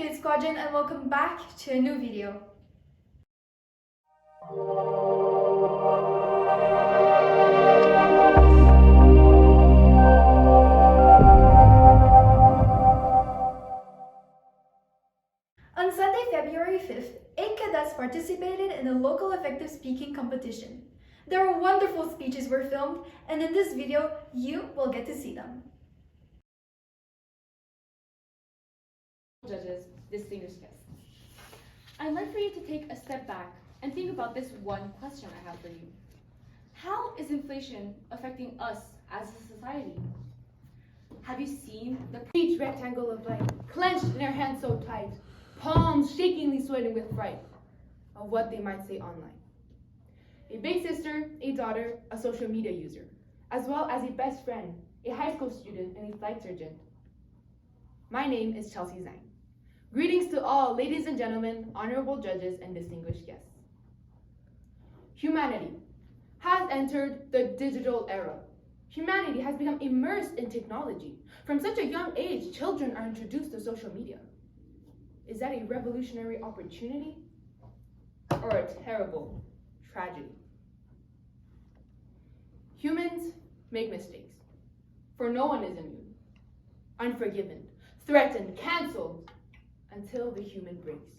FSgt Squadron and welcome back to a new video. On Sunday, February 5th, 8 cadets participated in a local effective speaking competition. Their wonderful speeches were filmed, and in this video, you will get to see them. Judges, distinguished guests, I'd like for you to take a step back and think about this one question I have for you. How is inflation affecting us as a society? Have you seen the Each rectangle of light, clenched in her hands so tight, palms shakingly sweating with fright of what they might say online? A big sister, a daughter, a social media user, as well as a best friend, a high school student, and a flight surgeon. My name is Chelsea Zhang. Greetings to all ladies and gentlemen, honorable judges, and distinguished guests. Humanity has entered the digital era. Humanity has become immersed in technology. From such a young age, children are introduced to social media. Is that a revolutionary opportunity or a terrible tragedy? Humans make mistakes, for no one is immune, unforgiven, threatened, canceled, until the human breaks.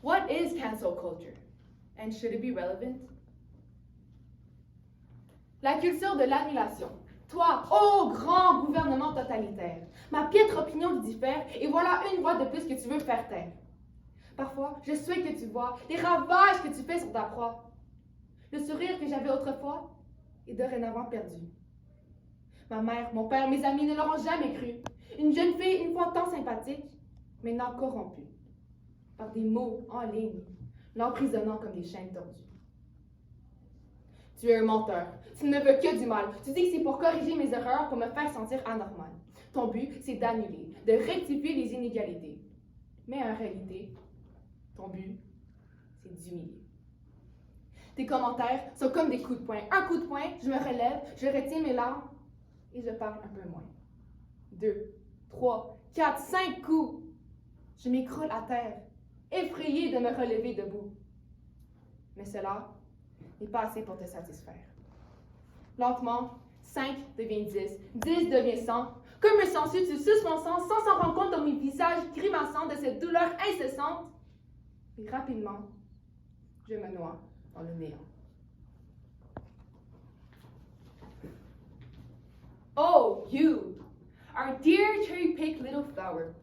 What is cancel culture, and should it be relevant? La culture de l'annulation. Toi, ô grand gouvernement totalitaire, ma piètre opinion diffère, et voilà une voix de plus que tu veux faire taire. Parfois, je souhaite que tu vois les ravages que tu fais sur ta proie. Le sourire que j'avais autrefois est dorénavant perdu. Ma mère, mon père, mes amis ne l'auront jamais cru. Une jeune fille, une fois tant sympathique, maintenant corrompue par des mots en ligne, l'emprisonnant comme des chaînes tordues. Tu es un menteur, tu ne veux que du mal. Tu dis que c'est pour corriger mes erreurs, pour me faire sentir anormal. Ton but, c'est d'annuler, de rectifier les inégalités. Mais en réalité, ton but, c'est d'humilier. Tes commentaires sont comme des coups de poing. Un coup de poing, je me relève, je retiens mes larmes et je parle un peu moins. 2, 3, 4, 5 coups. Je m'écroule à terre, effrayée de me relever debout. Mais cela n'est pas assez pour te satisfaire. Lentement, 5 devient 10, 10 devient 100. Comme un sangsue, tu suces mon sang sans s'en rendre compte dans mes visages grimaçants de cette douleur incessante. Et rapidement, je me noie dans le néant. Oh, you, our dear cherry-picked little flower.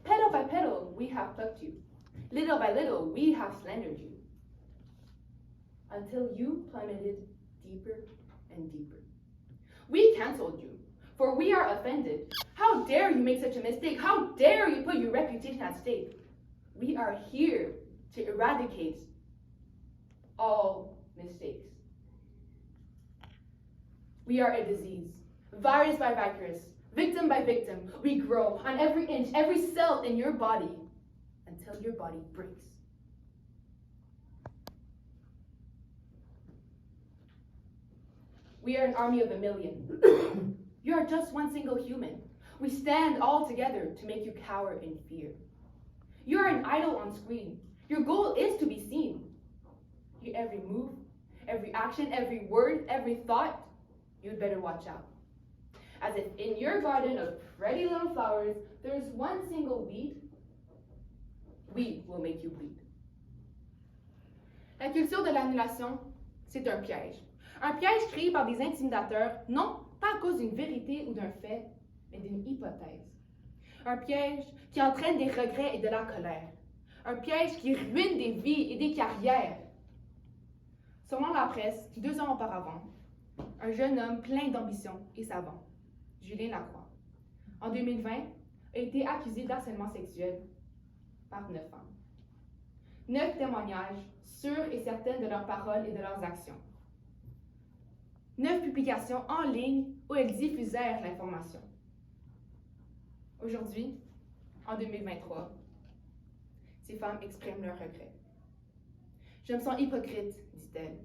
Petal by petal, we have plucked you. Little by little, we have slandered you. Until you plummeted deeper and deeper. We canceled you, for we are offended. How dare you make such a mistake? How dare you put your reputation at stake? We are here to eradicate all mistakes. We are a disease, virus by virus, victim by victim. We grow on every inch, every cell in your body, until your body breaks. We are an army of a million. You are just one single human. We stand all together to make you cower in fear. You are an idol on screen. Your goal is to be seen. Your every move, every action, every word, every thought, you'd better watch out. As if in your garden of pretty little flowers, there's one single weed, we will make you bleed. La culture de l'annulation, c'est un piège. Un piège créé par des intimidateurs, non pas à cause d'une vérité ou d'un fait, mais d'une hypothèse. Un piège qui entraîne des regrets et de la colère. Un piège qui ruine des vies et des carrières. Selon la presse, 2 ans auparavant, un jeune homme plein d'ambition et savant, Julien Lacroix, en 2020, a été accusé d'harcèlement sexuel par 9 femmes. 9 témoignages sûrs et certains de leurs paroles et de leurs actions. 9 publications en ligne où elles diffusèrent l'information. Aujourd'hui, en 2023, ces femmes expriment leurs regrets. Je me sens hypocrite, dit-elle.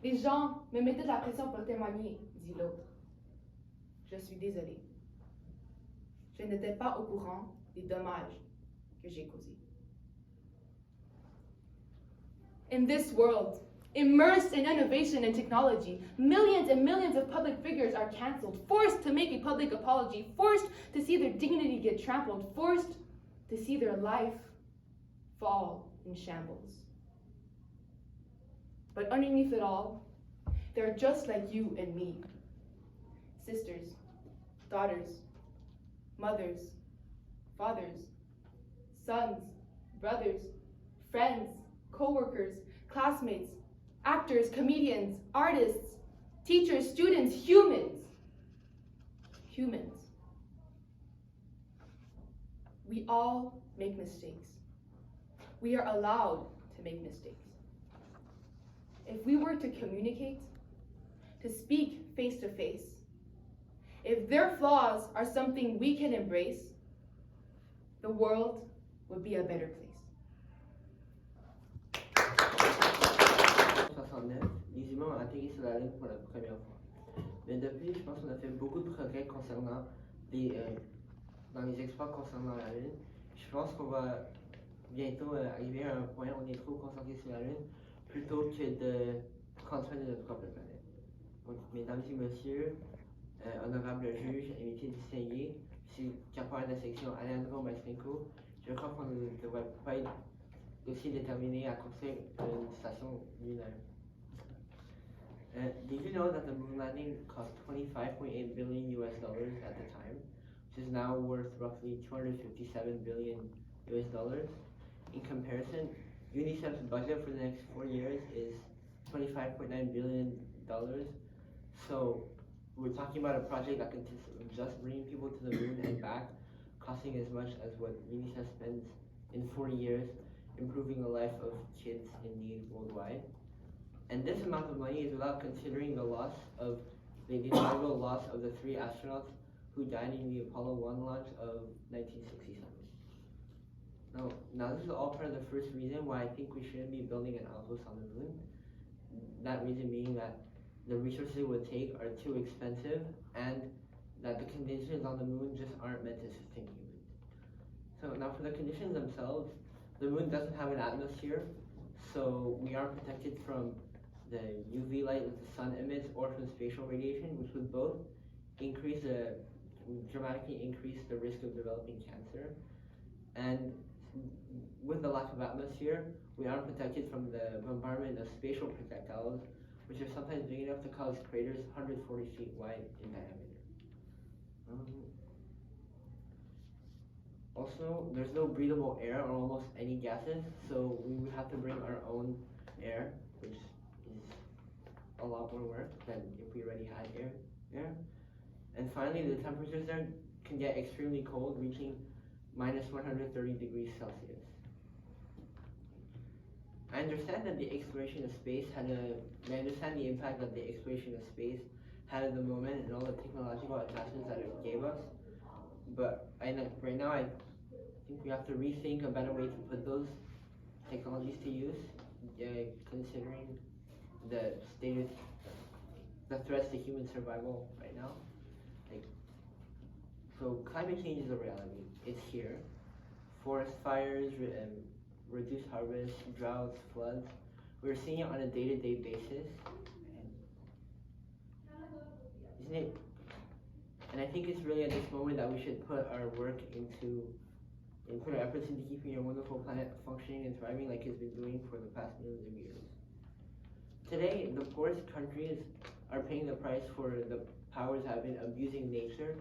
Les gens me mettaient de la pression pour témoigner, dit l'autre. Je suis désolée. Je n'étais pas au courant des dommages que j'ai causé. In this world, immersed in innovation and technology, millions and millions of public figures are cancelled, forced to make a public apology, forced to see their dignity get trampled, forced to see their life fall in shambles. But underneath it all, they're just like you and me. Sisters, daughters, mothers, fathers, sons, brothers, friends, co-workers, classmates, actors, comedians, artists, teachers, students, humans. Humans. We all make mistakes. We are allowed to make mistakes. If we were to communicate, to speak face to face, if their flaws are something we can embrace, the world would be a better place. 69, les humains ont atterri sur la Lune pour la première fois. Mais depuis, je pense qu'on a fait beaucoup de progrès concernant dans les exploits concernant la Lune. Je pense qu'on va bientôt arriver à un point où on est trop concentré sur la Lune plutôt que de prendre soin de notre propre planète. Donc, mesdames et messieurs, honorables juges, invités distingués, c'est caporal de la section Sgt Maistrenko, je crois qu'on ne devrait pas être aussi déterminé à construire une station lunaire. Did you know that the moon landing cost $25.8 billion at the time, which is now worth roughly $257 billion? In comparison, UNICEF's budget for the next 4 years is $25.9 billion. So we're talking about a project that consists of just bringing people to the moon and back, costing as much as what UNICEF spends in 4 years, improving the life of kids in need worldwide. And this amount of money is without considering the inaugural loss of the 3 astronauts who died in the Apollo 1 launch of 1967. Now this is all part of the first reason why I think we shouldn't be building an outpost on the moon. That reason being that the resources it would take are too expensive and that the conditions on the moon just aren't meant to sustain humans. So now for the conditions themselves, the moon doesn't have an atmosphere, so we are protected from the UV light that the sun emits or from spatial radiation, which would both dramatically increase the risk of developing cancer. And with the lack of atmosphere, we are protected from the bombardment of spatial projectiles, which are sometimes big enough to cause craters 140 feet wide in diameter. Also, there's no breathable air or almost any gases, so we would have to bring our own air, which is a lot more work than if we already had air. And finally, the temperatures there can get extremely cold, reaching minus 130 degrees Celsius. I understand that the exploration of space I understand the impact that the exploration of space had at the moment and all the technological advancements that it gave us. But right now, I think we have to rethink a better way to put those technologies to use, considering the threats to human survival right now. So climate change is a reality. It's here. Forest fires, reduced harvests, droughts, floods. We're seeing it on a day-to-day basis. Isn't it? And I think it's really at this moment that we should put our work put our efforts into keeping our wonderful planet functioning and thriving like it's been doing for the past millions of years. Today, the poorest countries are paying the price for the powers that have been abusing nature,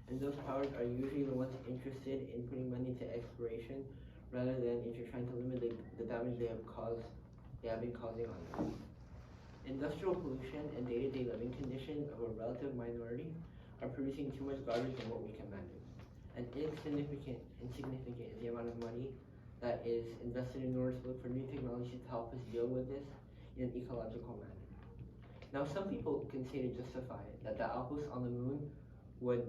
and those powers are usually the ones interested in putting money into exploration rather than into trying to limit the damage they have been causing on Earth. Industrial pollution and day-to-day living conditions of a relative minority are producing too much garbage than what we can manage. And insignificant is the amount of money that is invested in order to look for new technologies to help us deal with this in an ecological manner. Now, some people can say to justify it that the outpost on the moon would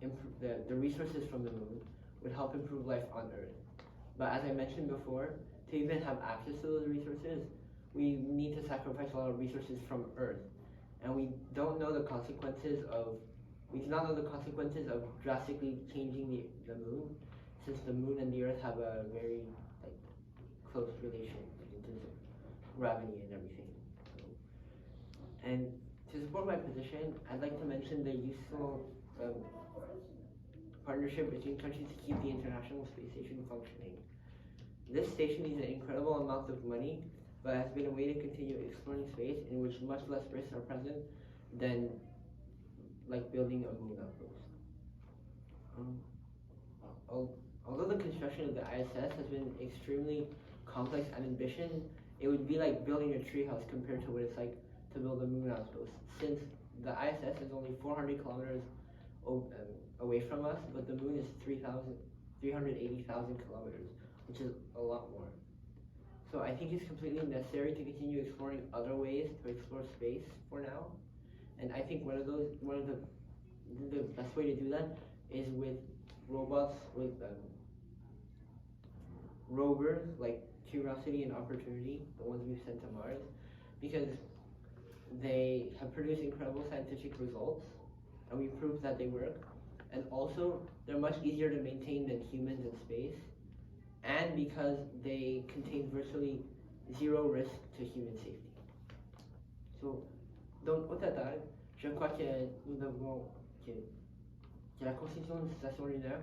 improve the resources from the moon would help improve life on Earth. But as I mentioned before, to even have access to those resources, we need to sacrifice a lot of resources from Earth. And we do not know the consequences of drastically changing the moon since the moon and the earth have a very like close relation in terms of gravity and everything. And to support my position, I'd like to mention the useful partnership between countries to keep the International Space Station functioning. This station needs an incredible amount of money, but has been a way to continue exploring space in which much less risks are present than like building a moon outpost. Although the construction of the ISS has been extremely complex and ambitious, it would be like building a treehouse compared to what it's like to build a moon outpost, since the ISS is only 400 kilometers away from us, but the moon is 380,000 kilometers, which is a lot more. So I think it's completely necessary to continue exploring other ways to explore space for now. And I think one of the best way to do that is with robots, with rovers like Curiosity and Opportunity, the ones we've sent to Mars, because they have produced incredible scientific results, and we proved that they work. And also, they're much easier to maintain than humans in space, and because they contain virtually zero risk to human safety. So, donc au total, je crois que nous devons que la construction d'une station lunaire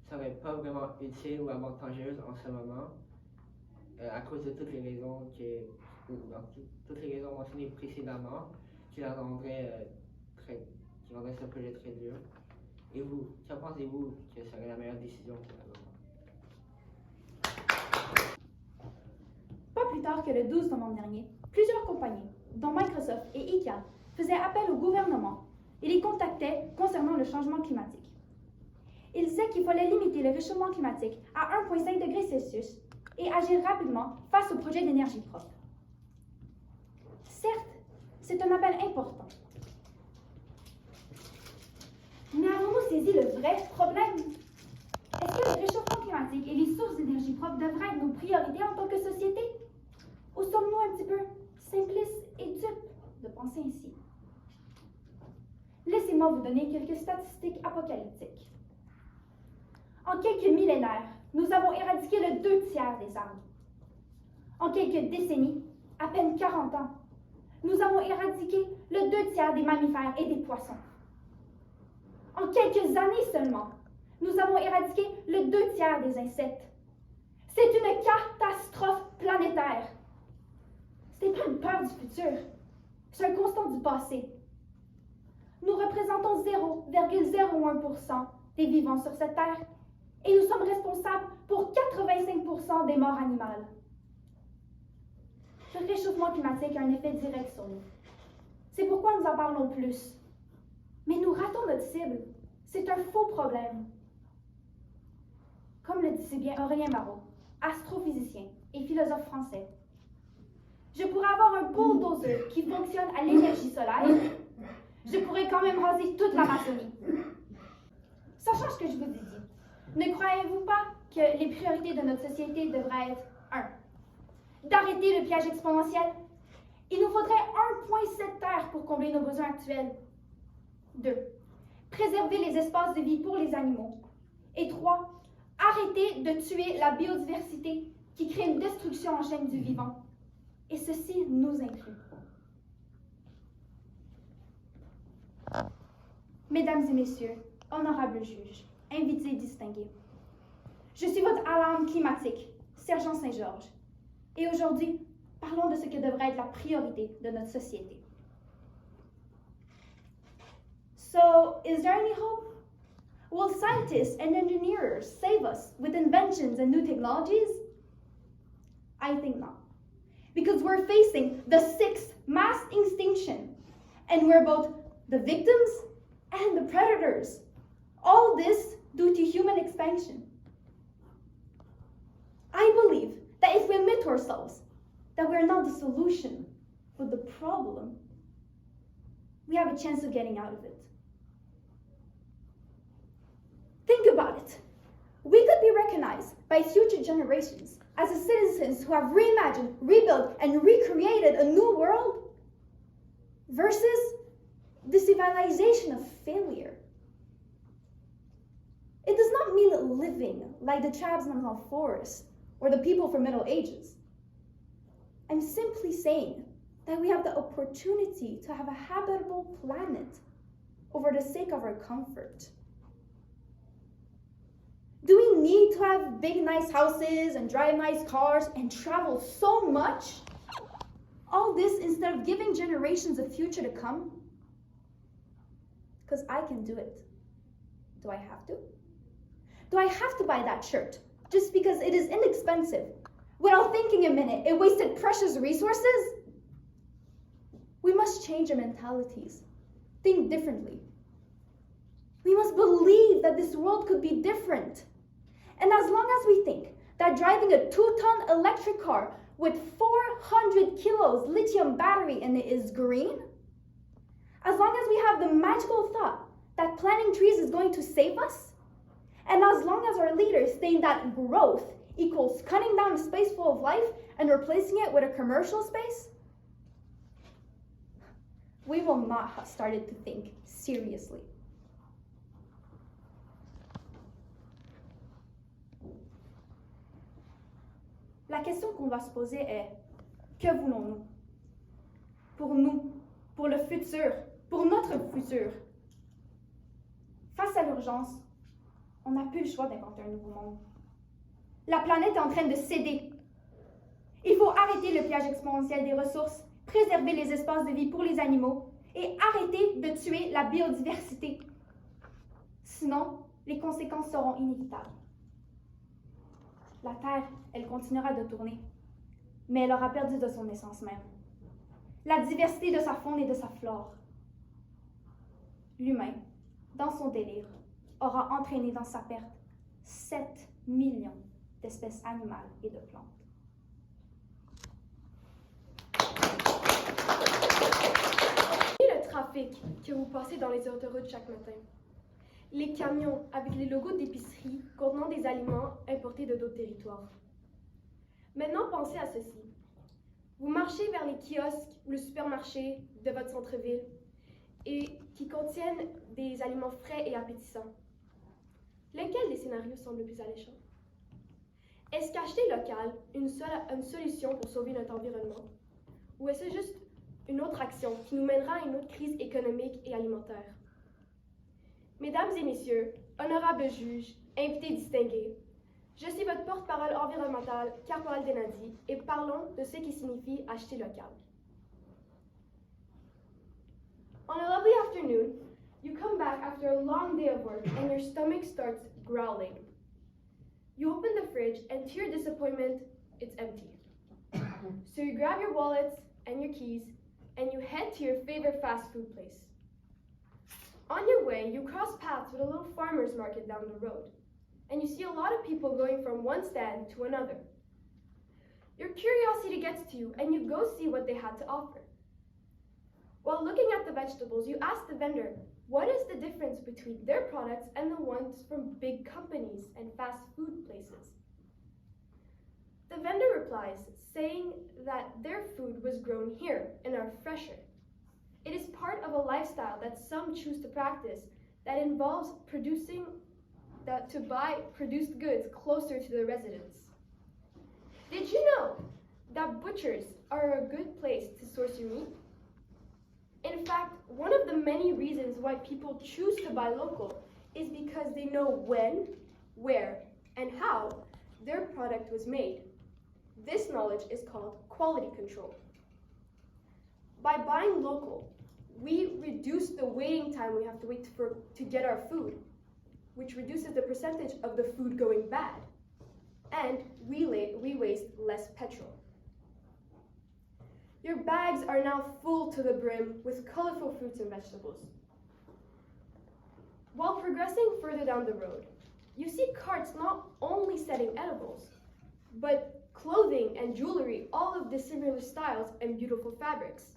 serait pas vraiment utile ou avantageuse en ce moment, à cause de toutes les raisons mentionnées précédemment, qui la rendraient ce projet très dur. Et vous, qu'en pensez-vous que serait la meilleure décision pour le moment? Pas plus tard que le 12 novembre dernier, plusieurs compagnies, dont Microsoft et IKEA, faisaient appel au gouvernement et les contactaient concernant le changement climatique. Ils disaient qu'il fallait limiter le réchauffement climatique à 1,5 degré Celsius et agir rapidement face au projet d'énergie propre. Certes, c'est un appel important. Mais avons-nous saisi le vrai problème? Est-ce que le réchauffement climatique et les sources d'énergie propre devraient être nos priorités en tant que société? Ou sommes-nous un petit peu simplistes et dupes de penser ainsi? Laissez-moi vous donner quelques statistiques apocalyptiques. En quelques millénaires, nous avons éradiqué le 2/3 des arbres. En quelques décennies, à peine 40 ans, nous avons éradiqué le 2/3 des mammifères et des poissons. En quelques années seulement, nous avons éradiqué le 2/3 des insectes. C'est une catastrophe planétaire. Ce n'est pas une peur du futur, c'est un constat du passé. Nous représentons 0,01% des vivants sur cette terre et nous sommes responsables pour 85% des morts animales. Le réchauffement climatique a un effet direct sur nous. C'est pourquoi nous en parlons plus. Mais nous ratons notre cible. C'est un faux problème. Comme le dit si bien Aurélien Marot, astrophysicien et philosophe français, je pourrais avoir un bulldozer qui fonctionne à l'énergie solaire. Je pourrais quand même raser toute l'Amazonie. Sachant ce que je vous ai dit, ne croyez-vous pas que les priorités de notre société devraient être 1. D'arrêter le piège exponentiel? Il nous faudrait 1,7 terres pour combler nos besoins actuels. 2. Préserver les espaces de vie pour les animaux. Et 3. Arrêter de tuer la biodiversité qui crée une destruction en chaîne du vivant. Et ceci nous inclut. Mesdames et messieurs, honorables juges, invités distingués, je suis votre alarme climatique, Sgt Saint-Georges. Et aujourd'hui, parlons de ce que devrait être la priorité de notre société. So, is there any hope? Will scientists and engineers save us with inventions and new technologies? I think not. Because we're facing the 6th mass extinction, and we're both the victims and the predators. All this due to human expansion. I believe that if we admit to ourselves that we're not the solution, but the problem, we have a chance of getting out of it. Think about it. We could be recognized by future generations as the citizens who have reimagined, rebuilt, and recreated a new world versus the civilization of failure. It does not mean living like the tribes in the forest or the people from Middle Ages. I'm simply saying that we have the opportunity to have a habitable planet over the sake of our comfort. Do we need to have big, nice houses and drive nice cars and travel so much? All this instead of giving generations a future to come? Because I can do it. Do I have to? Do I have to buy that shirt just because it is inexpensive? Without thinking a minute, it wasted precious resources? We must change our mentalities. Think differently. We must believe that this world could be different. And as long as we think that driving a 2-ton electric car with 400 kilos lithium battery in it is green, as long as we have the magical thought that planting trees is going to save us, and as long as our leaders think that growth equals cutting down a space full of life and replacing it with a commercial space, we will not have started to think seriously. La question qu'on va se poser est, que voulons-nous? Pour nous, pour le futur, pour notre futur. Face à l'urgence, on n'a plus le choix d'inventer un nouveau monde. La planète est en train de céder. Il faut arrêter le pillage exponentiel des ressources, préserver les espaces de vie pour les animaux et arrêter de tuer la biodiversité. Sinon, les conséquences seront inévitables. La Terre, elle continuera de tourner, mais elle aura perdu de son essence même. La diversité de sa faune et de sa flore. L'humain, dans son délire, aura entraîné dans sa perte 7 millions d'espèces animales et de plantes. Le trafic que vous passez dans les autoroutes chaque matin. Les camions avec les logos d'épicerie contenant des aliments importés de d'autres territoires. Maintenant, pensez à ceci. Vous marchez vers les kiosques ou le supermarché de votre centre-ville et qui contiennent des aliments frais et appétissants. Lequel des scénarios semble le plus alléchant? Est-ce qu'acheter local une solution pour sauver notre environnement? Ou est-ce juste une autre action qui nous mènera à une autre crise économique et alimentaire? Mesdames et messieurs, honorables juges, invités distingués, je suis votre porte-parole environnementale, Cpl Dehnadi, et parlons de ce qui signifie acheter local. On a lovely afternoon, you come back after a long day of work and your stomach starts growling. You open the fridge and to your disappointment, it's empty. So you grab your wallets and your keys and you head to your favorite fast food place. On your way, you cross paths with a little farmer's market down the road, and you see a lot of people going from one stand to another. Your curiosity gets to you, and you go see what they had to offer. While looking at the vegetables, you ask the vendor, what is the difference between their products and the ones from big companies and fast food places? The vendor replies, saying that their food was grown here and are fresher. It is part of a lifestyle that some choose to practice that involves to buy produced goods closer to their residence. Did you know that butchers are a good place to source your meat? In fact, one of the many reasons why people choose to buy local is because they know when, where, and how their product was made. This knowledge is called quality control. By buying local, we reduce the waiting time we have to wait to get our food, which reduces the percentage of the food going bad, and we waste less petrol. Your bags are now full to the brim with colorful fruits and vegetables. While progressing further down the road, you see carts not only selling edibles, but clothing and jewelry, all of dissimilar styles and beautiful fabrics.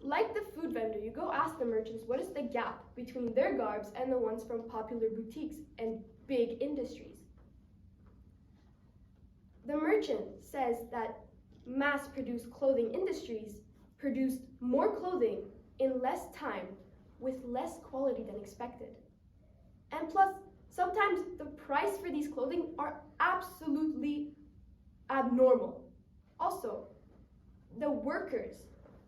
Like the food vendor, you go ask the merchants what is the gap between their garbs and the ones from popular boutiques and big industries. The merchant says that mass-produced clothing industries produced more clothing in less time with less quality than expected. And plus, Sometimes the price for these clothing are absolutely abnormal. Also, the workers,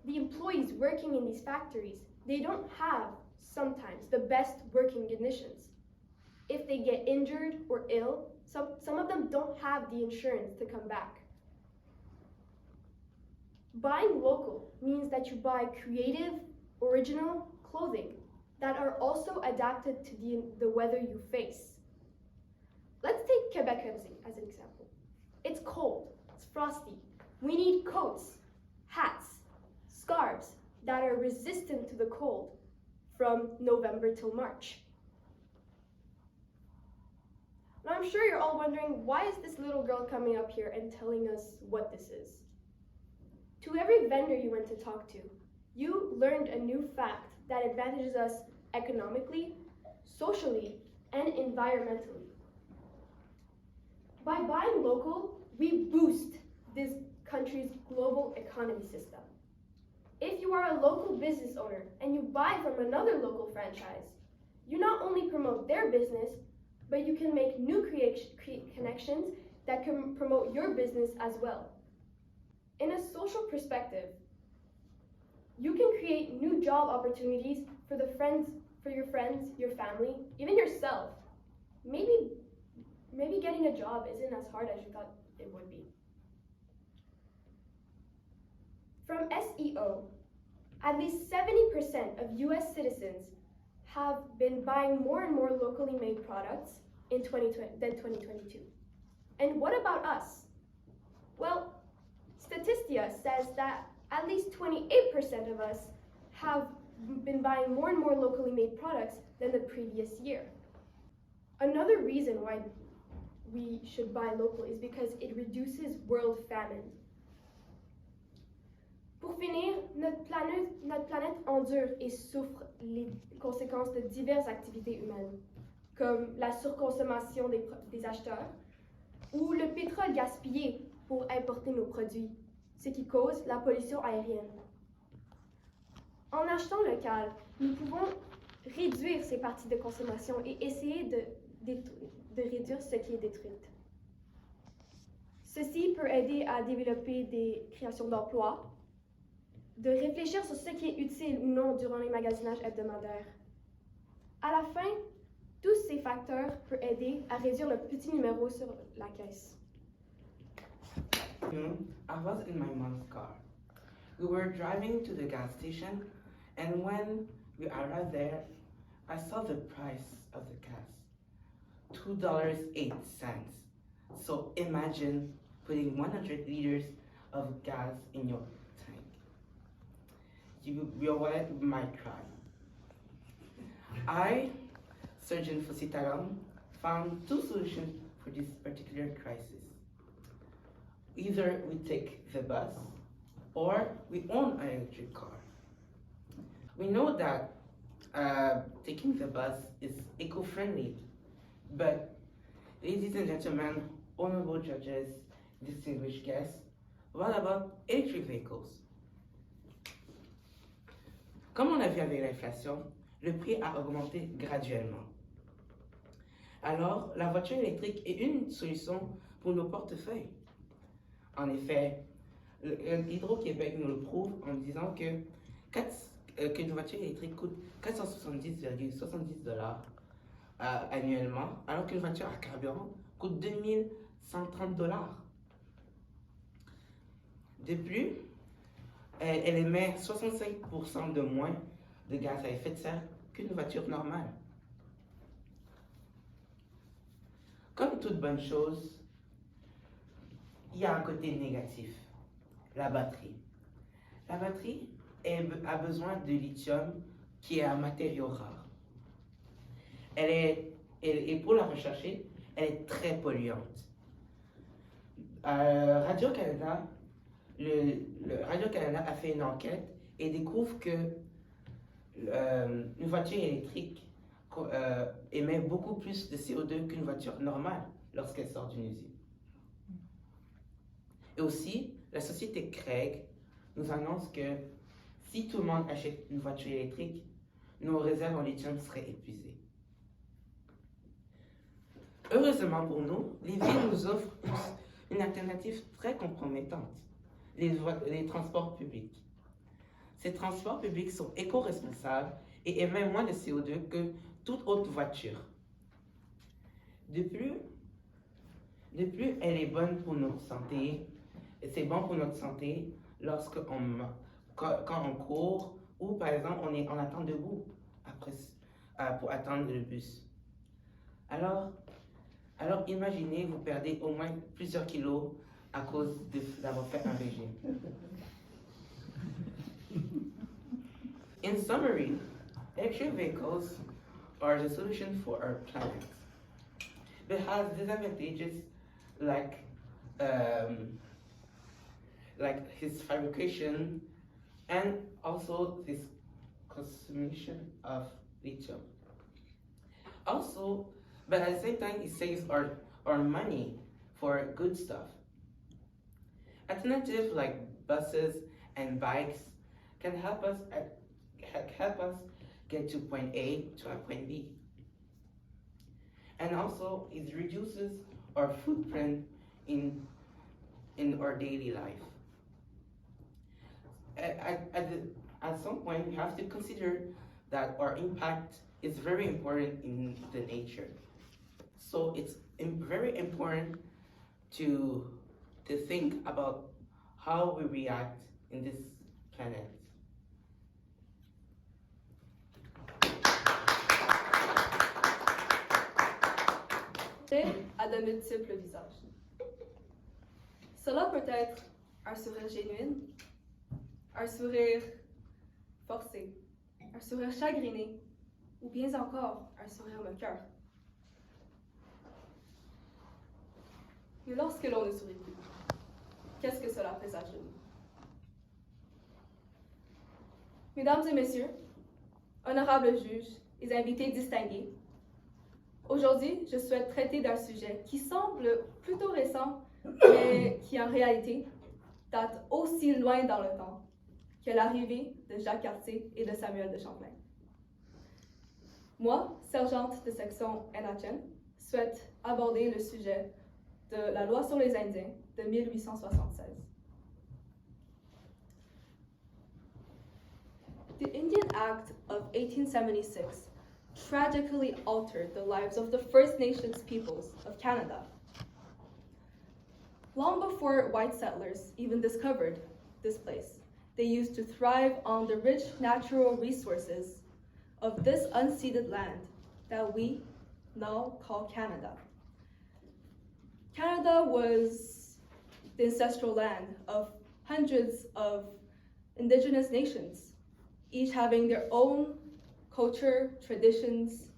the employees working in these factories, they don't have sometimes the best working conditions. If they get injured or ill, some of them don't have the insurance to come back. Buying local means that you buy creative, original clothing that are also adapted to the weather you face. Let's take Quebec as an example. It's cold, it's frosty. We need coats, hats, scarves that are resistant to the cold from November till March. Now I'm sure you're all wondering, why is this little girl coming up here and telling us what this is? To every vendor you went to talk to, you learned a new fact that advantages us economically, socially, and environmentally. By buying local, we boost this country's global economy system. If you are a local business owner and you buy from another local franchise, you not only promote their business, but you can make new connections that can promote your business as well. In a social perspective, you can create new job opportunities for your friends, your family, even yourself. Maybe getting a job isn't as hard as you thought it would be. From SEO, at least 70% of US citizens have been buying more and more locally made products in 2022. And what about us? Well, Statistia says that at least 28% of us have been buying more and more locally made products than the previous year. Another reason why we should buy local is because it reduces world famine. Pour finir, notre planète endure et souffre les conséquences de diverses activités humaines, comme la surconsommation des acheteurs ou le pétrole gaspillé pour importer nos produits, ce qui cause la pollution aérienne. En achetant local, nous pouvons réduire ces parties de consommation et essayer de réduire ce qui est détruit. Ceci peut aider à développer des créations d'emplois, de réfléchir sur ce qui est utile ou non durant les magasinages hebdomadaires. À la fin, tous ces facteurs peuvent aider à réduire le petit numéro sur la caisse. I was in my mom's car. We were driving to the gas station, and when we arrived there, I saw the price of the gas, $2.08. So imagine putting 100 liters of gas in your tank. Your wallet might cry. I, Surgeon Fossi Talom, found two solutions for this particular crisis. Either we take the bus or we own an electric car. We know that taking the bus is eco-friendly, but ladies and gentlemen, honorable judges, distinguished guests, what about electric vehicles? Comme on a vu avec l'inflation, le prix a augmenté graduellement. Alors, la voiture électrique est une solution pour nos portefeuilles. En effet, Hydro-Québec nous le prouve en disant que une voiture électrique coûte 470,70 $ annuellement, alors qu'une voiture à carburant coûte 2130 $. De plus, elle émet 65% de moins de gaz à effet de serre qu'une voiture normale. Comme toute bonne chose, il y a un côté négatif, la batterie. La batterie a besoin de lithium qui est un matériau rare. Et pour la rechercher, elle est très polluante. Radio-Canada, le Radio-Canada a fait une enquête et découvre que une voiture électrique émet beaucoup plus de CO2 qu'une voiture normale lorsqu'elle sort d'une usine. Et aussi, la société Craig nous annonce que si tout le monde achète une voiture électrique, nos réserves en lithium seraient épuisées. Heureusement pour nous, les villes nous offrent une alternative très compromettante, les transports publics. Ces transports publics sont éco-responsables et émettent moins de CO2 que toute autre voiture. De plus, elle est bonne pour notre santé. C'est bon pour notre santé quand on court ou par exemple on attend debout pour attendre le bus. Alors imaginez, vous perdez au moins plusieurs kilos à cause d'avoir fait un régime. In summary, electric vehicles are the solution for our planet. But it has disadvantages like its fabrication and also this consumption of lithium. Also, but at the same time, it saves our money for good stuff. Alternatives like buses and bikes can help us get to point A to a point B. And also, it reduces our footprint in our daily life. At some point, we have to consider that our impact is very important in the nature. So it's very important to think about how we react in this planet. A de multiples visages. Cela peut être un sourire génuin, un sourire forcé, un sourire chagriné, ou bien encore un sourire moqueur. Mais lorsque l'on ne sourit plus, qu'est-ce que cela présage de nous? Mesdames et messieurs, honorables juges et invités distingués, aujourd'hui, je souhaite traiter d'un sujet qui semble plutôt récent, mais qui en réalité date aussi loin dans le temps que l'arrivée de Jacques Cartier et de Samuel de Champlain. Moi, sergente de section Hena Chen, souhaite aborder le sujet de la loi sur les Indiens de 1876. The Indian Act of 1876 tragically altered the lives of the First Nations peoples of Canada. Long before white settlers even discovered this place, they used to thrive on the rich natural resources of this unceded land that we now call Canada. Canada was the ancestral land of hundreds of indigenous nations, each having their own culture, traditions,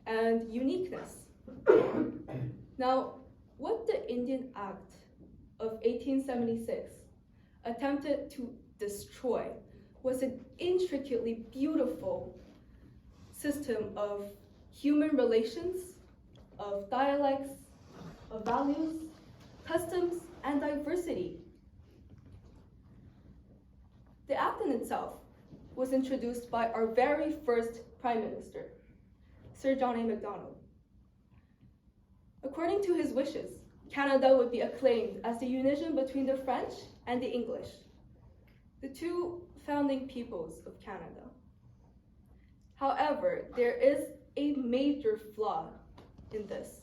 and uniqueness. Now, what the Indian Act of 1876 attempted to destroy was an intricately beautiful system of human relations, of dialects, of values, customs, and diversity. The act in itself was introduced by our very first Prime Minister, Sir John A. Macdonald. According to his wishes, Canada would be acclaimed as the unison between the French and the English, the two founding peoples of Canada. However, there is a major flaw in this,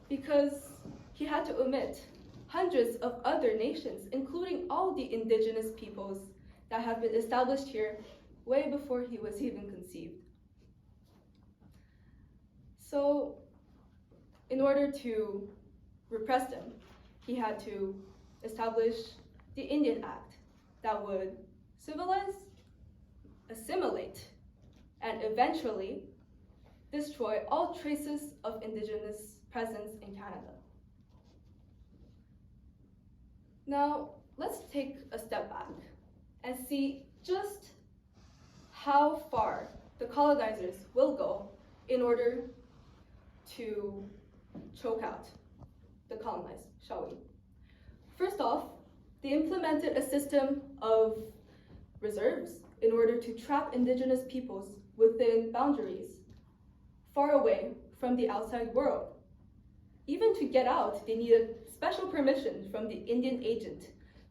because he had to omit hundreds of other nations, including all the indigenous peoples that have been established here way before he was even conceived. So, in order to repress them, he had to establish the Indian Act that would civilize, assimilate, and eventually destroy all traces of indigenous presence in Canada. Now, let's take a step back and see just how far the colonizers will go in order to choke out the colonized, shall we? First off, they implemented a system of reserves in order to trap indigenous peoples within boundaries far away from the outside world. Even to get out, they needed special permission from the Indian agent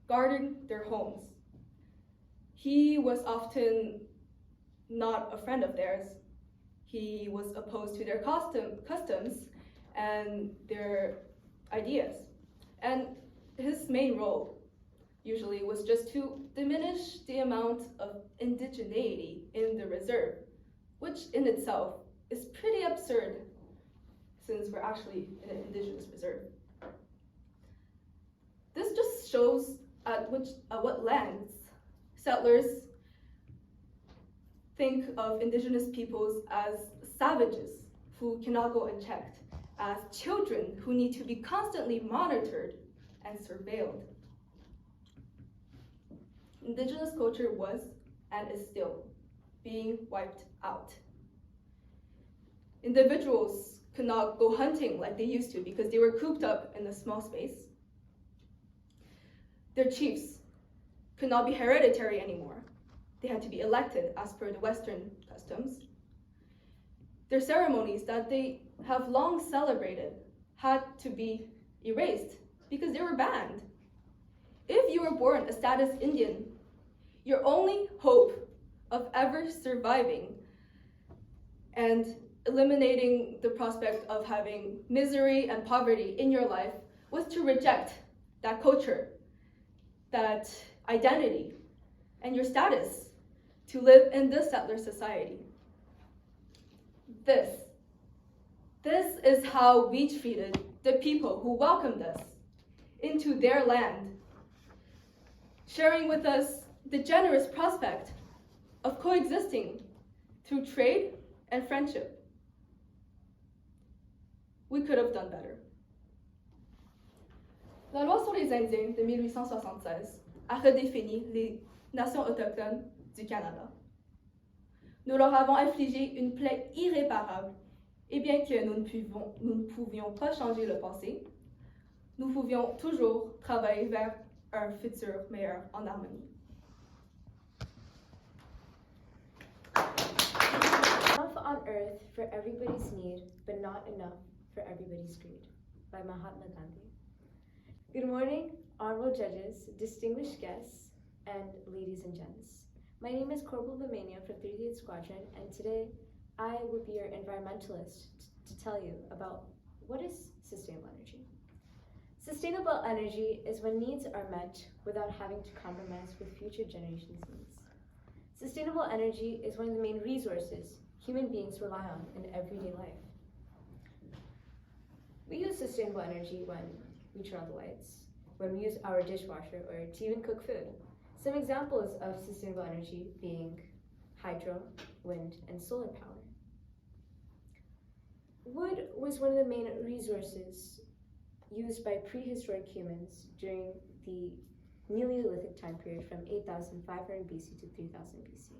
guarding their homes. He was often not a friend of theirs. He was opposed to their customs and their ideas. And his main role usually was just to diminish the amount of indigeneity in the reserve, which in itself is pretty absurd since we're actually in an indigenous reserve. This just shows at what lens settlers think of indigenous peoples as savages who cannot go unchecked, as children who need to be constantly monitored and surveilled. Indigenous culture was and is still being wiped out. Individuals could not go hunting like they used to because they were cooped up in a small space. Their chiefs could not be hereditary anymore. They had to be elected as per the Western customs. Their ceremonies that they have long celebrated had to be erased because they were banned. If you were born a status Indian, your only hope of ever surviving and eliminating the prospect of having misery and poverty in your life was to reject that culture, that identity, and your status to live in this settler society. This is how we treated the people who welcomed us into their land, sharing with us the generous prospect of coexisting through trade and friendship. We could have done better. La loi sur les Indiens de 1876 a redéfini les nations autochtones du Canada. Nous leur avons infligé une plaie irréparable, et bien que nous ne pouvions pas changer le passé, nous pouvions toujours travailler vers un futur meilleur en harmonie. Enough on earth for everybody's need, but not enough for everybody's greed, by Mahatma Gandhi. Good morning, honorable judges, distinguished guests, and ladies and gents. My name is Cpl Bamania from 38th Squadron, and today I will be your environmentalist to tell you about what is sustainable energy. Sustainable energy is when needs are met without having to compromise with future generations' needs. Sustainable energy is one of the main resources human beings rely on in everyday life. We use sustainable energy when we turn on the lights, when we use our dishwasher, or to even cook food. Some examples of sustainable energy being hydro, wind, and solar power. Wood was one of the main resources used by prehistoric humans during the Neolithic time period from 8,500 BC to 3,000 BC.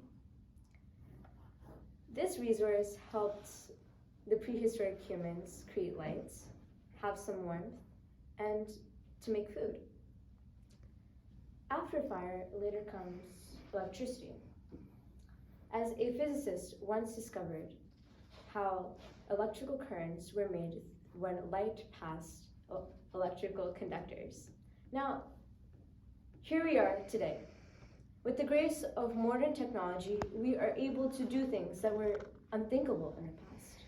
This resource helped the prehistoric humans create lights, have some warmth, and to make food. After fire, later comes electricity. As a physicist once discovered how electrical currents were made when light passed electrical conductors. Now, here we are today. With the grace of modern technology, we are able to do things that were unthinkable in our past.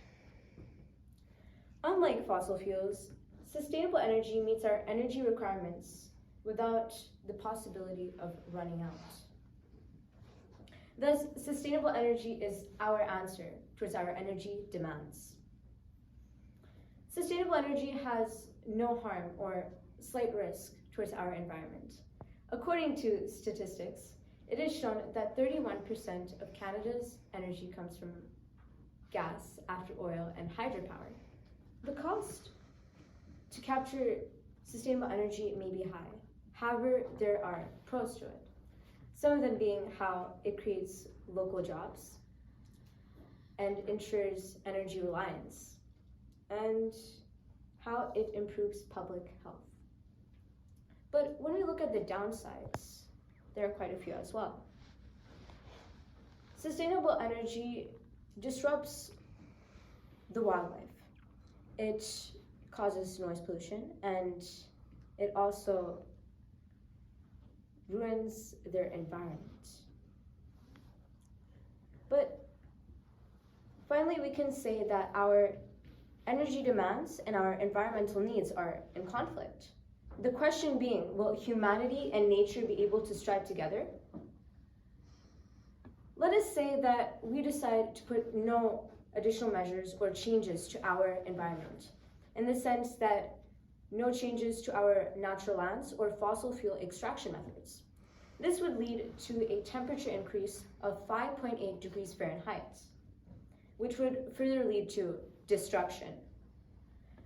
Unlike fossil fuels, sustainable energy meets our energy requirements without the possibility of running out. Thus, sustainable energy is our answer towards our energy demands. Sustainable energy has no harm or slight risk towards our environment. According to statistics, it is shown that 31% of Canada's energy comes from gas after oil and hydropower. The cost to capture sustainable energy may be high. However, there are pros to it. Some of them being how it creates local jobs and ensures energy reliance, and how it improves public health. But when we look at the downsides, there are quite a few as well. Sustainable energy disrupts the wildlife. it causes noise pollution, and it also ruins their environment. But finally, we can say that our energy demands and our environmental needs are in conflict. The question being, will humanity and nature be able to strive together? Let us say that we decide to put no additional measures or changes to our environment, in the sense that no changes to our natural lands or fossil fuel extraction methods. This would lead to a temperature increase of 5.8 degrees Fahrenheit, which would further lead to destruction.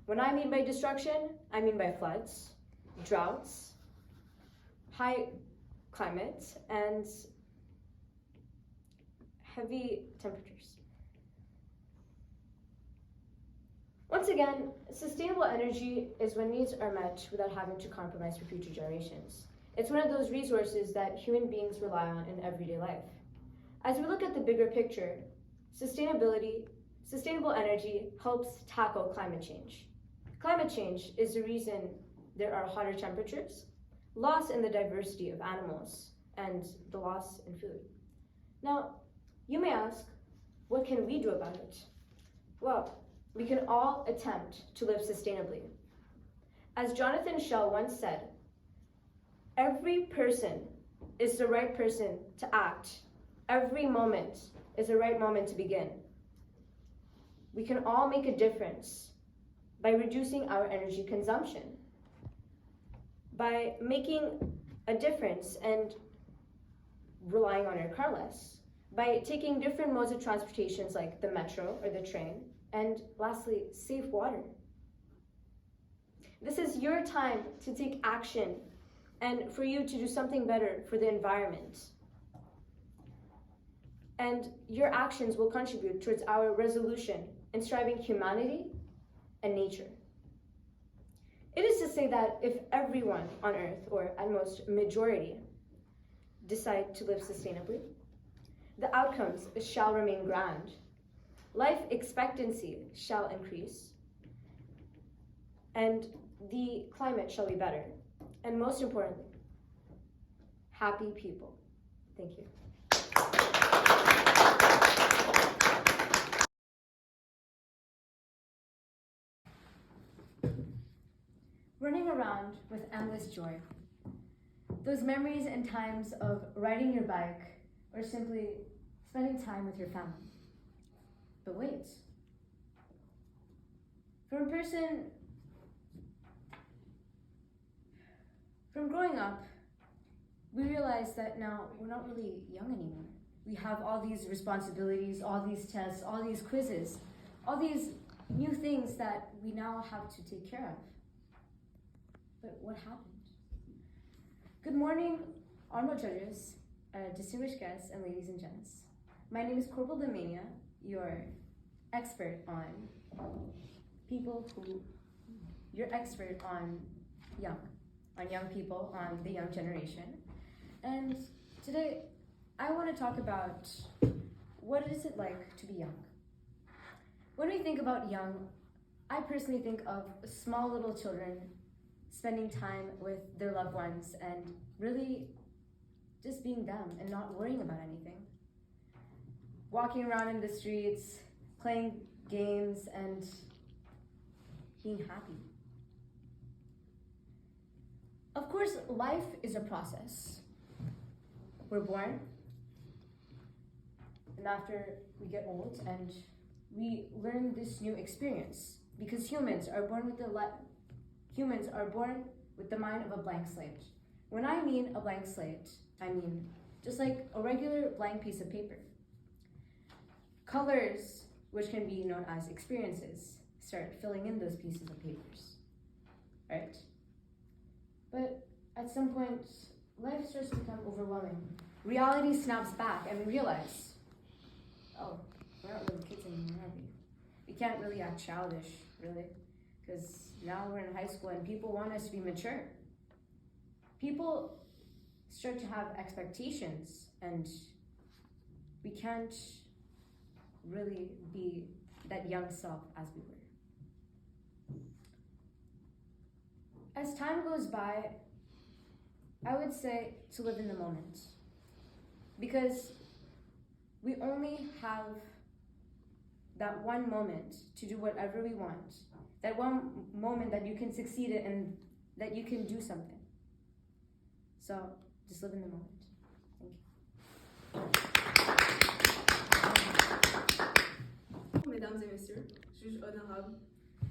When I mean by destruction, I mean by floods, droughts, high climate, and heavy temperatures. Once again, sustainable energy is when needs are met without having to compromise for future generations. It's one of those resources that human beings rely on in everyday life. As we look at the bigger picture, sustainable energy helps tackle climate change. Climate change is the reason there are hotter temperatures, loss in the diversity of animals, and the loss in food. Now, you may ask, what can we do about it? Well, we can all attempt to live sustainably. As Jonathan Shell once said, every person is the right person to act. Every moment is the right moment to begin. We can all make a difference by reducing our energy consumption, by making a difference and relying on our car less, by taking different modes of transportations like the metro or the train, and lastly, save water. This is your time to take action and for you to do something better for the environment. And your actions will contribute towards our resolution in striving humanity and nature. It is to say that if everyone on Earth, or at most majority, decide to live sustainably, the outcomes shall remain grand. Life expectancy shall increase, and the climate shall be better. And most importantly, happy people. Thank you. Running around with endless joy. Those memories and times of riding your bike or simply spending time with your family. But wait. From growing up, we realized that now we're not really young anymore. We have all these responsibilities, all these tests, all these quizzes, all these new things that we now have to take care of. But what happened? Good morning, honorable judges, distinguished guests, and ladies and gents. My name is Cpl Bamania, your expert on young people, on the young generation. And today, I want to talk about what is it like to be young. When we think about young, I personally think of small little children spending time with their loved ones and really just being them and not worrying about anything. Walking around in the streets, playing games, and being happy. Of course, life is a process. We're born, and after we get old and we learn this new experience, because humans are born with the mind of a blank slate. When I mean a blank slate, I mean just like a regular blank piece of paper. Colors, which can be known as experiences, start filling in those pieces of papers, right? But at some point, life starts to become overwhelming. Reality snaps back and we realize, oh, we're not little kids anymore, are we? We can't really act childish, really, because now we're in high school and people want us to be mature. People start to have expectations and we can't really be that young self as we were. As time goes by, I would say to live in the moment. Because we only have that one moment to do whatever we want. That one moment that you can succeed in and that you can do something. So, just live in the moment. Thank you. Mesdames et messieurs, juges honorables,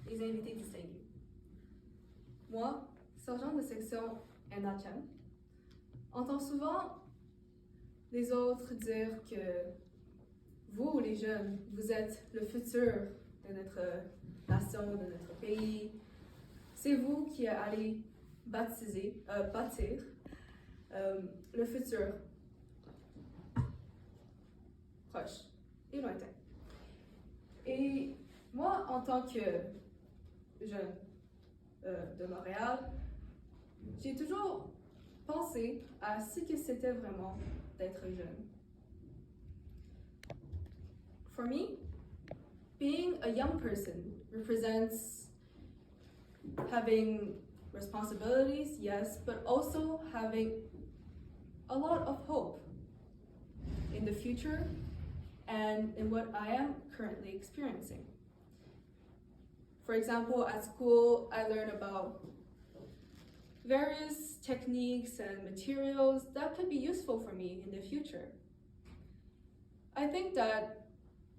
les invités distingués. Moi, sergent de section Hena Chen, entends souvent les autres dire que vous, les jeunes, vous êtes le futur de notre nation, de notre pays. C'est vous qui allez bâtir le futur proche et lointain. Et moi, en tant que jeune de Montréal, j'ai toujours pensé à ce que c'était vraiment d'être jeune. For me, being a young person represents having responsibilities, yes, but also having a lot of hope in the future and in what I am currently experiencing. For example, at school, I learned about various techniques and materials that could be useful for me in the future. I think that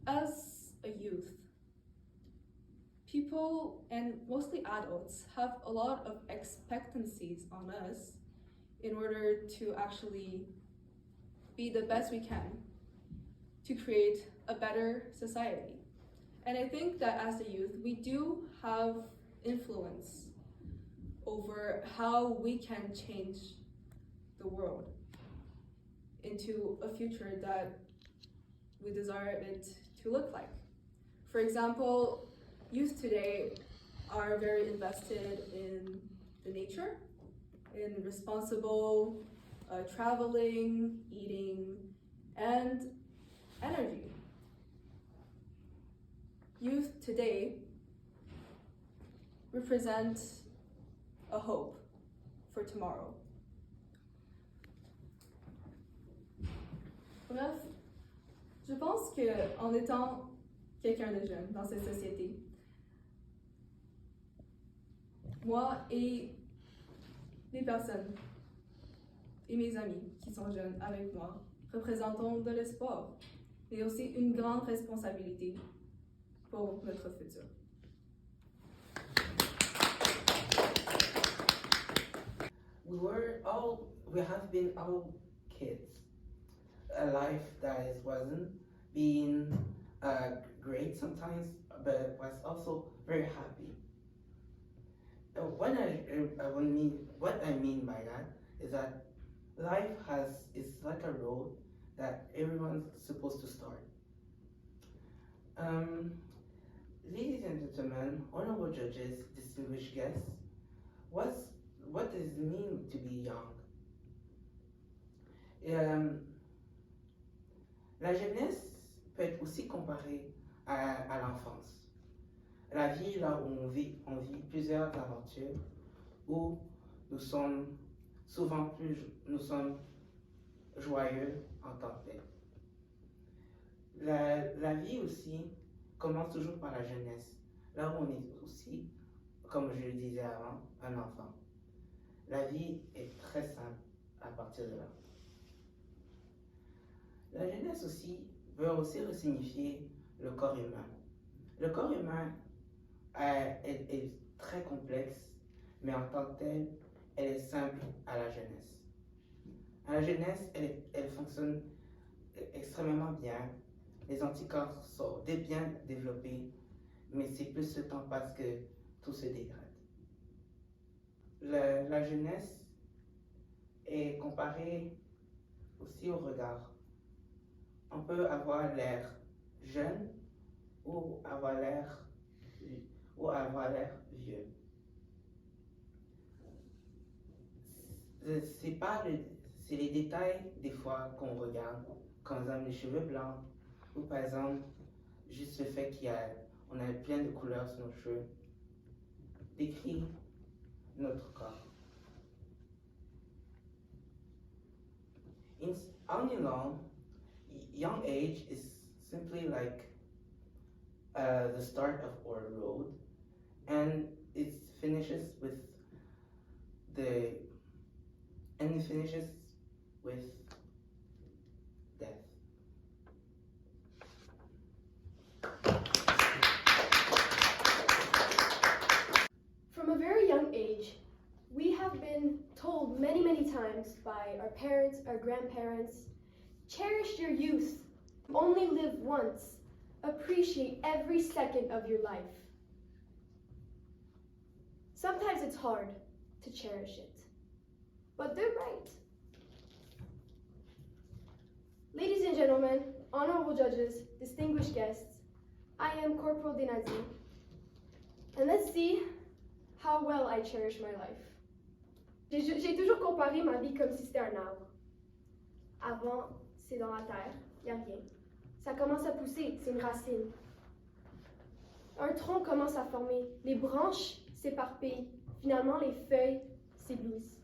as a youth, people, and mostly adults, have a lot of expectancies on us in order to actually be the best we can to create a better society. And I think that as a youth, we do have influence over how we can change the world into a future that we desire it to look like. For example, youth today are very invested in the nature, in responsible traveling, eating, and energy. Youth today represent a hope for tomorrow. Bref, je pense que en étant quelqu'un de jeune dans cette société, moi et les personnes et mes amis qui sont jeunes avec moi représentons de l'espoir, mais aussi une grande responsabilité pour notre futur. We have been all kids. A life that wasn't being great sometimes, but was also very happy. What I mean by that is that life is like a road that everyone's supposed to start. Ladies and gentlemen, honorable judges, distinguished guests, what does it mean to be young? La jeunesse peut être aussi comparée à l'enfance. La vie là où on vit plusieurs aventures, où nous sommes joyeux en tant que tel. La vie aussi commence toujours par la jeunesse, là où on est aussi, comme je le disais avant, un enfant. La vie est très simple à partir de là. La jeunesse aussi veut aussi resignifier le corps humain. Le corps humain est très complexe, mais en tant que tel, elle est simple à la jeunesse. À la jeunesse, elle fonctionne extrêmement bien. Les anticorps sont bien développés, mais c'est plus le temps passe que tout se dégrade. La jeunesse est comparée aussi au regard. On peut avoir l'air jeune ou avoir l'air vieux. C'est les détails des fois qu'on regarde, comme par exemple les cheveux blancs, ou par exemple juste le fait qu'on a plein de couleurs sur nos cheveux, décrit notre corps. All in all, young age is simply like the start of our road, and it finishes with death. From a very young age, we have been told many, many times by our parents, our grandparents, cherish your youth, only live once, appreciate every second of your life. Sometimes it's hard to cherish it, but they're right. Ladies and gentlemen, honorable judges, distinguished guests, I am Cpl Dehnadi, and let's see how well I cherish my life. J'ai toujours comparé ma vie comme si c'était un arbre. Avant, c'est dans la terre, il n'y a rien. Ça commence à pousser, c'est une racine. Un tronc commence à former, les branches s'éparpillent, finalement les feuilles s'éblouissent.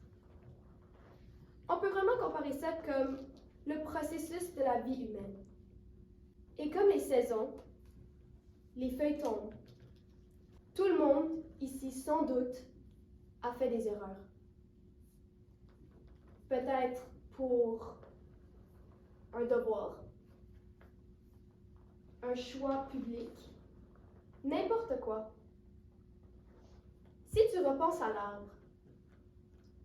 On peut vraiment comparer ça comme le processus de la vie humaine. Et comme les saisons, les feuilles tombent. Tout le monde, ici sans doute, a fait des erreurs. Peut-être pour un devoir, un choix public, n'importe quoi. Si tu repenses à l'arbre,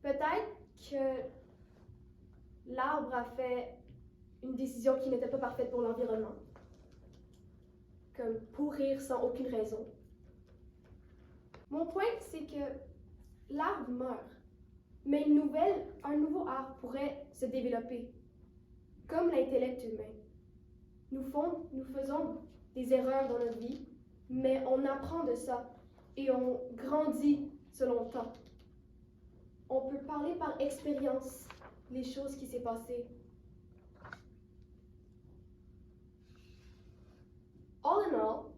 peut-être que l'arbre a fait une décision qui n'était pas parfaite pour l'environnement, comme pourrir sans aucune raison. Mon point, c'est que l'arbre meurt, mais un nouveau arbre pourrait se développer, comme l'intellect humain. Nous faisons des erreurs dans notre vie, mais on apprend de ça et on grandit selon le temps. On peut parler par expérience les choses qui s'est passées. All in all,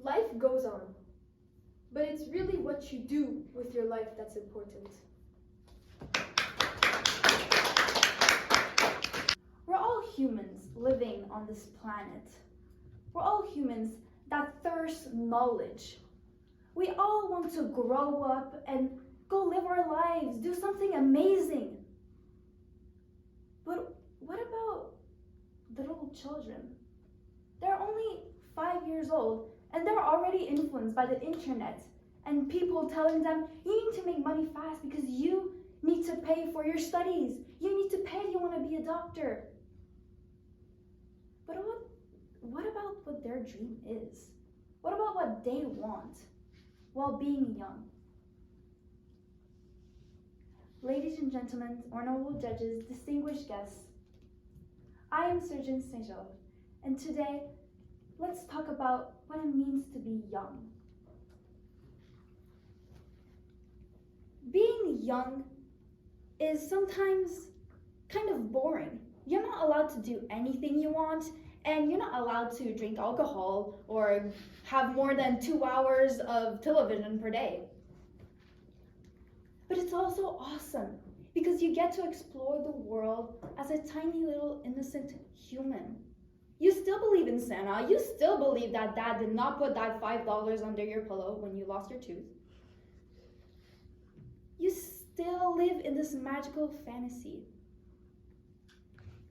life goes on, but it's really what you do with your life that's important. We're all humans living on this planet. We're all humans that thirst knowledge. We all want to grow up and go live our lives, do something amazing. But what about little children? They're only 5 years old and they're already influenced by the internet and people telling them, you need to make money fast because you need to pay for your studies. You need to pay if you want to be a doctor. But what about what their dream is? What about what they want while being young? Ladies and gentlemen, honorable judges, distinguished guests, I am Sgt St-Georges, and today, let's talk about what it means to be young. Being young is sometimes kind of boring. You're not allowed to do anything you want, and you're not allowed to drink alcohol or have more than 2 hours of television per day. But it's also awesome because you get to explore the world as a tiny little innocent human. You still believe in Santa. You still believe that Dad did not put that $5 under your pillow when you lost your tooth. You still live in this magical fantasy.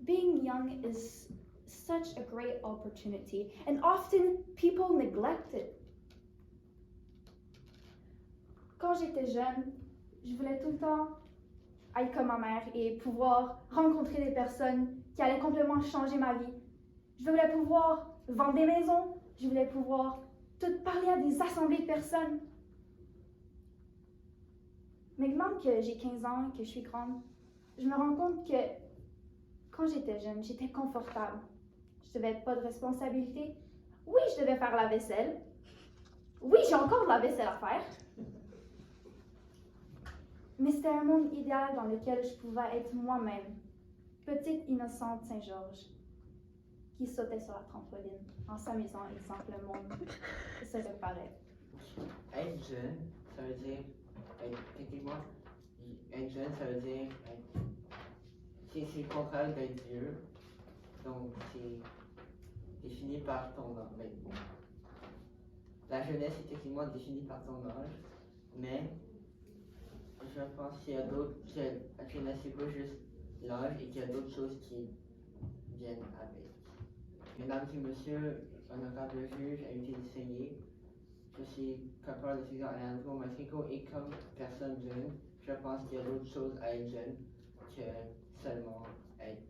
Being young is such a great opportunity, and often people neglect it. Quand j'étais jeune, je voulais tout le temps être comme ma mère et pouvoir rencontrer des personnes qui allaient complètement changer ma vie. Je voulais pouvoir vendre des maisons, je voulais pouvoir tout parler à des assemblées de personnes. Maintenant que j'ai 15 ans et que je suis grande, je me rends compte que quand j'étais jeune, j'étais confortable. Je devais pas de responsabilité. Oui, je devais faire la vaisselle. Oui, j'ai encore de la vaisselle à faire. Mais c'était un monde idéal dans lequel je pouvais être moi-même, petite innocente Saint-Georges, qui sautait sur la trampoline en s'amusant et disant que le monde se réparait. Être jeune, ça veut dire Techniquement, être jeune, ça veut dire c'est le contraire d'être vieux. Donc, c'est défini par ton âge. La jeunesse est techniquement définie par ton âge, mais je pense qu'il y a d'autres. La jeunesse, c'est pas juste l'âge et qu'il y a d'autres choses qui viennent avec. Mesdames et messieurs, honorable juge, invités d'essayer, je suis capable de Sgt Maistrenko et comme personne jeune, je pense qu'il y a d'autres choses à être jeune que seulement être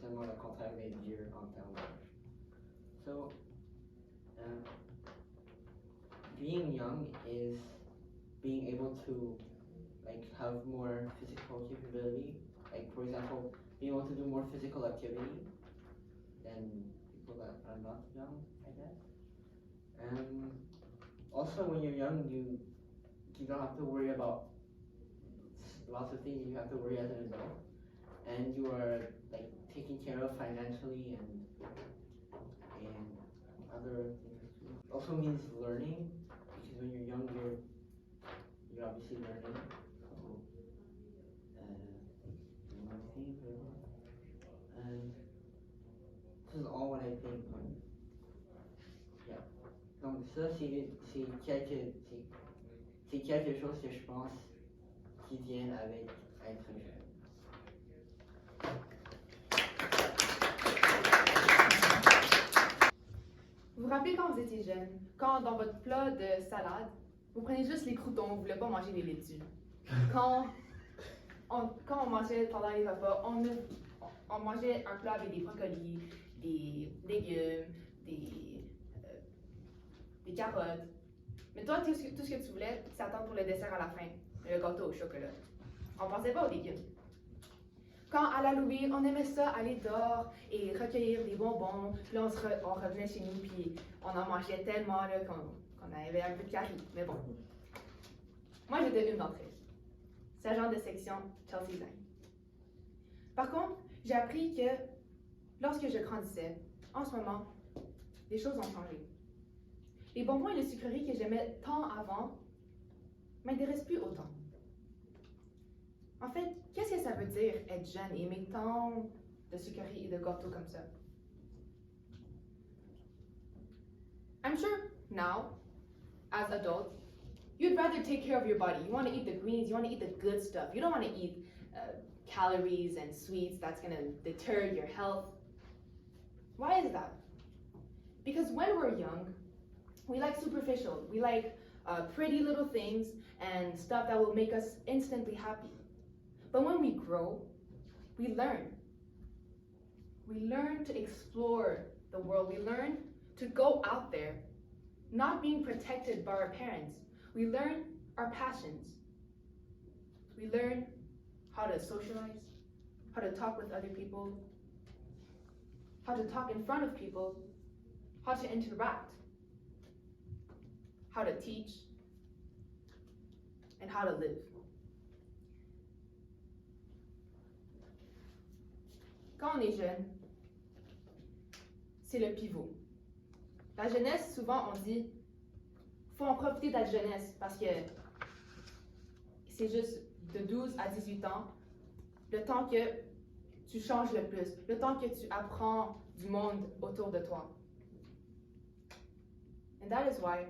seulement le contraire d'être vieux en termes d'âge. So, being young is being able to have more physical capability. Like for example, being able to do more physical activity than people that are not young, I guess. Also, when you're young, you don't have to worry about lots of things you have to worry as an adult, and you are taken care of financially and other things. Also means learning, because when you're young, you're obviously learning. And this is all what I think. Yeah. Donc ça, c'est quelque chose que je pense qui vient avec être jeune. Vous vous rappelez quand vous étiez jeune, quand dans votre plat de salade, vous prenez juste les croutons, vous ne voulez pas manger les laitues. Quand on mangeait pendant les repas, on mangeait un plat avec des brocolis, des légumes, des carottes. Mais toi, tout ce que tu voulais, c'est attendre pour le dessert à la fin, le gâteau au chocolat. On pensait pas aux légumes. Quand à l'Halloween, on aimait ça, aller dehors et recueillir des bonbons, puis là on revenait chez nous, puis on en mangeait tellement qu'on avait un peu de carie. Mais bon. Moi, j'étais une d'entre elles. Sergent de section Chelsea Zhang. Par contre, j'ai appris que lorsque je grandissais, en ce moment, les choses ont changé. Les bonbons et les sucreries que j'aimais tant avant m'intéressent plus autant. En fait, qu'est-ce que ça veut dire être jeune et aimer tant de sucreries et de gâteaux comme ça? I'm sure now, as adults, you'd rather take care of your body. You want to eat the greens, you want to eat the good stuff. You don't want to eat calories and sweets that's going to deter your health. Why is that? Because when we're young, we like superficial. We like pretty little things and stuff that will make us instantly happy. But when we grow, we learn. We learn to explore the world. We learn to go out there, not being protected by our parents. We learn our passions. We learn how to socialize, how to talk with other people, how to talk in front of people, how to interact, how to teach, and how to live. Quand on est jeune, c'est le pivot. La jeunesse, souvent on dit, faut en profiter de la jeunesse parce que c'est juste de 12 à 18 ans, le temps que tu changes le plus, le temps que tu apprends du monde autour de toi. And that is why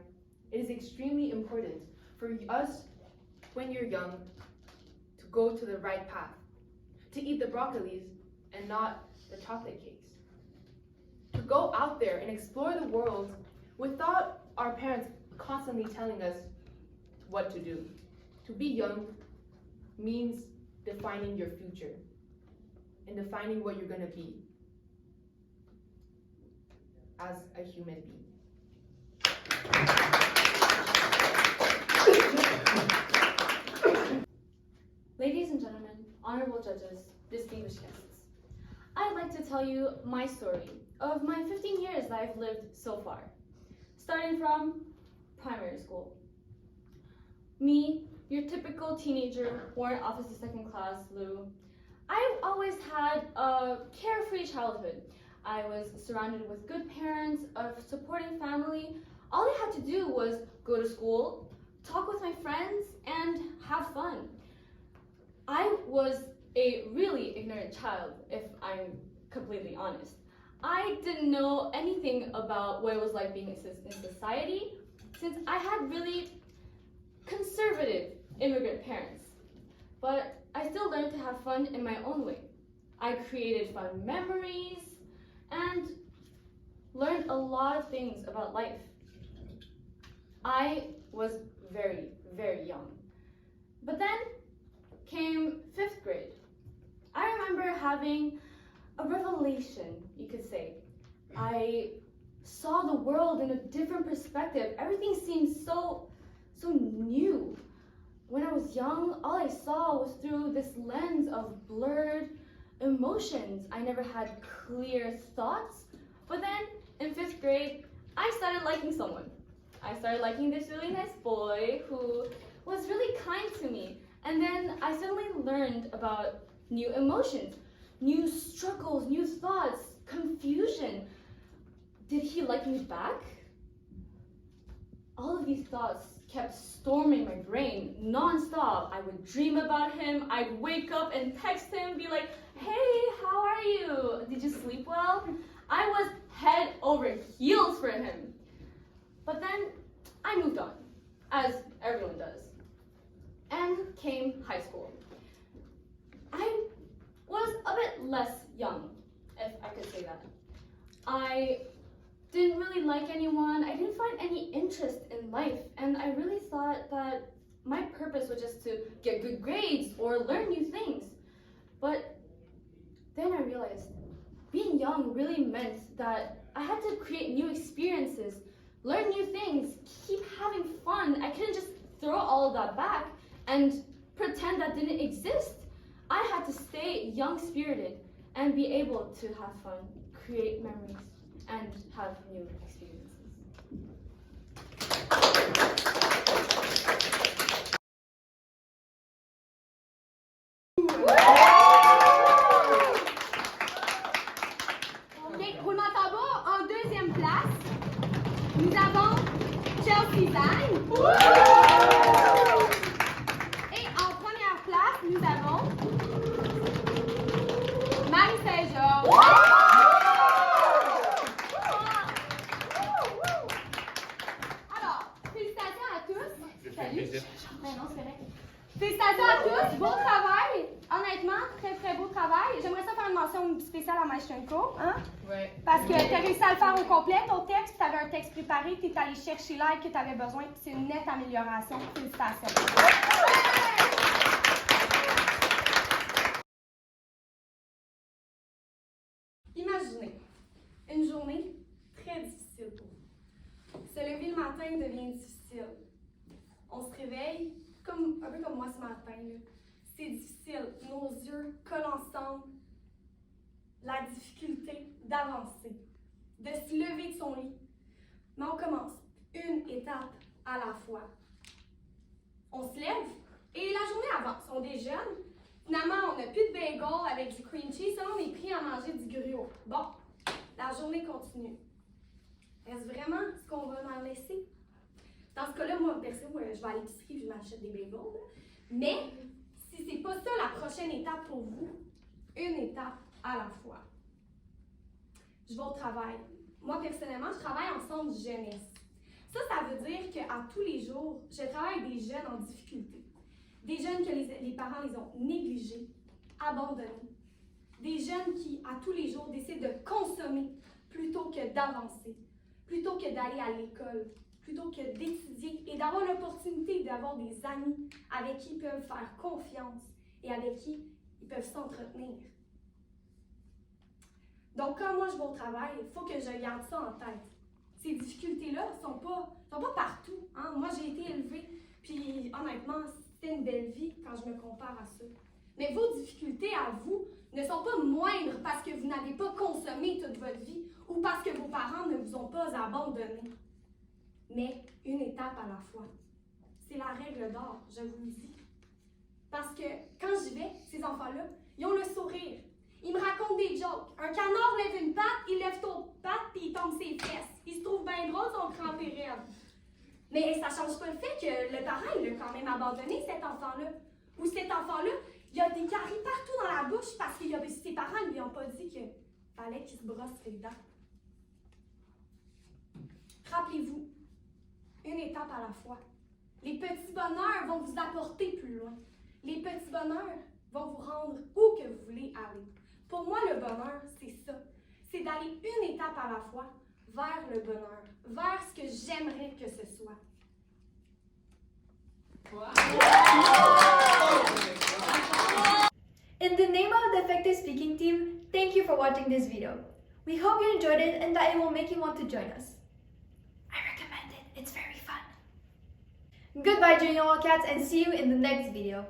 it is extremely important for us, when you're young, to go to the right path, to eat the broccolis and not the chocolate cakes. To go out there and explore the world without our parents constantly telling us what to do. To be young means defining your future and defining what you're going to be as a human being. Ladies and gentlemen, honorable judges, distinguished guests, I'd like to tell you my story of my 15 years that I've lived so far, starting from primary school. Me, your typical teenager, warrant officer second class, Lou. I've always had a carefree childhood. I was surrounded with good parents, a supporting family. All I had to do was go to school, talk with my friends, and have fun. I was a really ignorant child, if I'm completely honest. I didn't know anything about what it was like being in society, since I had really conservative immigrant parents. But I still learned to have fun in my own way. I created fun memories and learned a lot of things about life. I was very, very young. But then came 5th grade. I remember having a revelation, you could say. I saw the world in a different perspective. Everything seemed so new. When I was young, all I saw was through this lens of blurred emotions. I never had clear thoughts. But then in 5th grade, I started liking someone. I started liking this really nice boy who was really kind to me. And then I suddenly learned about new emotions, new struggles, new thoughts, confusion. Did he like me back? All of these thoughts kept storming my brain non-stop. I would dream about him. I'd wake up and text him, be like, hey, how are you? Did you sleep well? I was head over heels for him. But then I moved on, as everyone does. And came high school. I was a bit less young, if I could say that. I didn't really like anyone. I didn't find any interest in life. And I really thought that my purpose was just to get good grades or learn new things. But then I realized being young really meant that I had to create new experiences, learn new things, keep having fun. I couldn't just throw all of that back and pretend that didn't exist. I had to stay young-spirited and be able to have fun, create memories, and have new experiences. Ok, roulement de tambour, en 2e place, nous avons Zhang. Et en 1re place, nous avons Marie St-Georges. Alors, félicitations à tous. Salut. Ben non, c'est correct. Félicitations à tous, beau travail. Honnêtement, très très beau travail. J'aimerais ça faire une mention spéciale à Maistrenko, hein? Ouais. Parce que tu as réussi à le faire au complet, ton texte, tu avais un texte préparé, tu es allé chercher l'aide que tu avais besoin, puis c'est une nette amélioration. Félicitations. Imaginez une journée très difficile pour vous. Se lever le matin devient difficile. On se réveille, un peu comme moi ce matin. C'est difficile. Nos yeux collent ensemble. La difficulté d'avancer, de se lever de son lit. Mais on commence une étape à la fois. On se lève et la journée avance. On déjeune. Finalement, on n'a plus de bagel avec du cream cheese. On est pris à manger du gruau. Bon, la journée continue. Est-ce vraiment ce qu'on va en laisser? Dans ce cas-là, moi, perso, je vais à l'épicerie et je m'achète des bagels. Là. Mais si c'est pas ça la prochaine étape pour vous, une étape à la fois. Je vais au travail. Moi, personnellement, je travaille en centre jeunesse. Ça veut dire qu'à tous les jours, je travaille avec des jeunes en difficulté. Des jeunes que les parents les ont négligés, abandonnés. Des jeunes qui, à tous les jours, décident de consommer plutôt que d'avancer, plutôt que d'aller à l'école, plutôt que d'étudier et d'avoir l'opportunité d'avoir des amis avec qui ils peuvent faire confiance et avec qui ils peuvent s'entretenir. Donc, quand moi je vais au travail, il faut que je garde ça en tête. Ces difficultés-là ne sont pas partout. Hein? Moi, j'ai été élevée, puis honnêtement, c'était une belle vie quand je me compare à ça. Mais vos difficultés à vous ne sont pas moindres parce que vous n'avez pas consommé toute votre vie ou parce que vos parents ne vous ont pas abandonné. Mais une étape à la fois. C'est la règle d'or, je vous le dis. Parce que quand j'y vais, ces enfants-là, ils ont le sourire. Ils me racontent des jokes. Un canard lève une patte, il lève ton patte puis il tombe ses fesses. Il se trouve bien drôle, son crampé raide. Mais ça change pas le fait que le parent, il a quand même abandonné cet enfant-là. Ou cet enfant-là, il a des caries partout dans la bouche parce que ses parents ne lui ont pas dit qu'il fallait qu'il se brosse les dents. Rappelez-vous, une étape à la fois. Les petits bonheurs vont vous apporter plus loin. Les petits bonheurs vont vous rendre où que vous voulez aller. Pour moi, le bonheur, c'est ça. C'est d'aller une étape à la fois vers le bonheur, vers ce que j'aimerais que ce soit. In the name of the Effective Speaking team, thank you for watching this video. We hope you enjoyed it and that it will make you want to join us. I recommend it, it's very fun. Goodbye, Junior Wildcats, and see you in the next video.